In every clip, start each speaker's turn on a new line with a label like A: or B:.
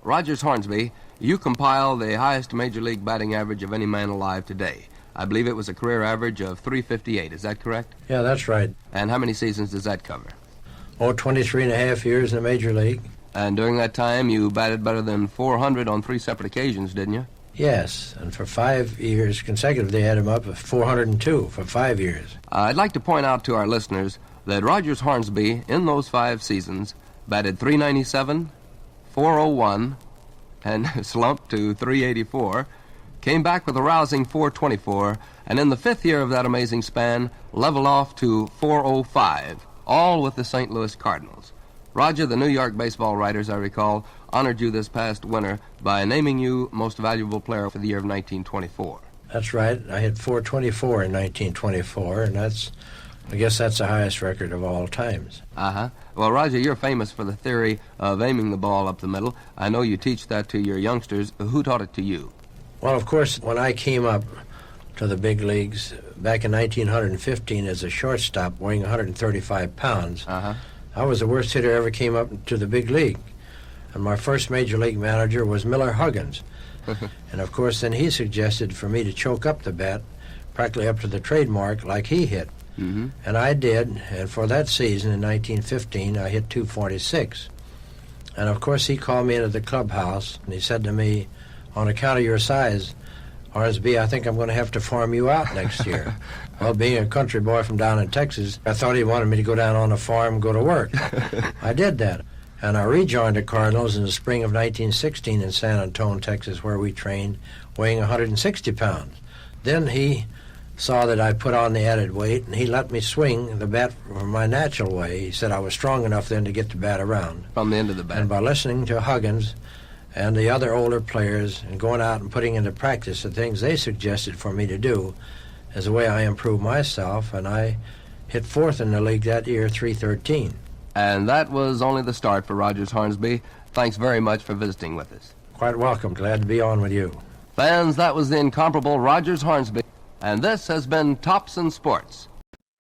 A: Rogers Hornsby, you compile the highest major league batting average of any man alive today. I believe it was a career average of .358. Is that correct?
B: Yeah, that's right.
A: And how many seasons does that cover?
B: 23 and a half years in the major league.
A: And during that time, you batted better than .400 on 3 separate occasions, didn't you?
B: Yes, and for 5 years consecutive, they had him up at 402 for 5 years.
A: I'd like to point out to our listeners that Rogers Hornsby, in those 5 seasons, batted .397, .401, and slumped to .384, came back with a rousing .424, and in the 5th year of that amazing span, leveled off to .405, all with the St. Louis Cardinals. Roger, the New York baseball writers, I recall, honored you this past winter by naming you Most Valuable Player for the year of 1924.
B: That's right. I hit .424 in 1924, and I guess that's the highest record of all times.
A: Uh-huh. Well, Roger, you're famous for the theory of aiming the ball up the middle. I know you teach that to your youngsters. Who taught it to you?
B: Well, of course, when I came up to the big leagues back in 1915 as a shortstop weighing 135 pounds, I was the worst hitter ever came up to the big league. And my first major league manager was Miller Huggins. And, of course, then he suggested for me to choke up the bat practically up to the trademark like he hit. And I did, and for that season in 1915, I hit .246. And, of course, he called me into the clubhouse, and he said to me, on account of your size, Hornsby, I think I'm going to have to farm you out next year. Well, being a country boy from down in Texas, I thought he wanted me to go down on a farm and go to work. I did that. And I rejoined the Cardinals in the spring of 1916 in San Antonio, Texas, where we trained, weighing 160 pounds. Then he saw that I put on the added weight, and he let me swing the bat from my natural way. He said I was strong enough then to get the bat around.
A: From the end of the bat.
B: And by listening to Huggins and the other older players and going out and putting into practice the things they suggested for me to do is the way I improved myself, and I hit 4th in the league that year, .313.
A: And that was only the start for Rogers Hornsby. Thanks very much for visiting with us.
B: Quite welcome. Glad to be on with you.
A: Fans, that was the incomparable Rogers Hornsby, and this has been Thompson Sports.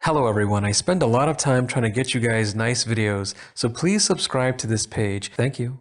C: Hello everyone, I spend a lot of time trying to get you guys nice videos, so please subscribe to this page. Thank you.